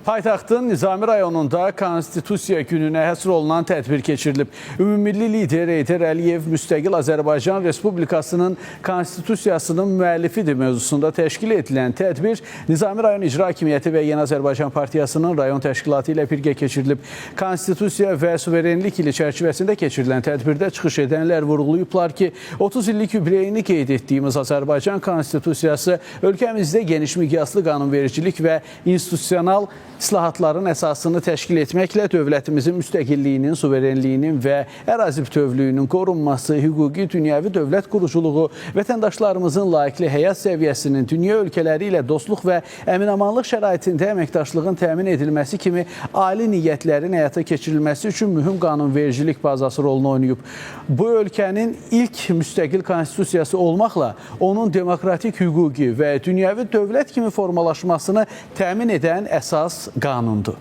Paytaxtın Nizami rayonunda Konstitusiya gününə həsr olunan tədbir keçirilib. Ümumilli lider Heydər Əliyev Müstəqil Azərbaycan Respublikasının Konstitusiyasının müəllifidir mövzusunda təşkil edilən tədbir Nizami rayon İcra Hakimiyyəti və Yeni Azərbaycan Partiyasının rayon təşkilatı ilə birgə keçirilib. Konstitusiya və suverenlik ili çərçivəsində keçirilən tədbirdə çıxış edənlər vurğulayıblar ki, 30 illik yubileyini qeyd etdiyimiz Azərbaycan Konstitusiyası ölkəmizdə geniş miqyaslı qanunvericilik və institusional islahatların əsasını təşkil etməklə dövlətimizin müstəqilliyinin, suverenliyinin və ərazi bütövlüyünün qorunması, hüquqi dünyəvi dövlət quruculuğu, vətəndaşlarımızın layiqli həyat səviyyəsinin dünya ölkələri ilə dostluq və əminamanlıq şəraitində əməkdaşlığın təmin edilməsi kimi ali niyyətlərin həyata keçirilməsi üçün mühüm qanunvericilik bazası rolunu oynayıb. Bu ölkənin ilk müstəqil konstitusiyası olmaqla onun demokratik hüquqi və dünyəvi dövlət kimi formalaşmasını təmin edən əsas qanundur.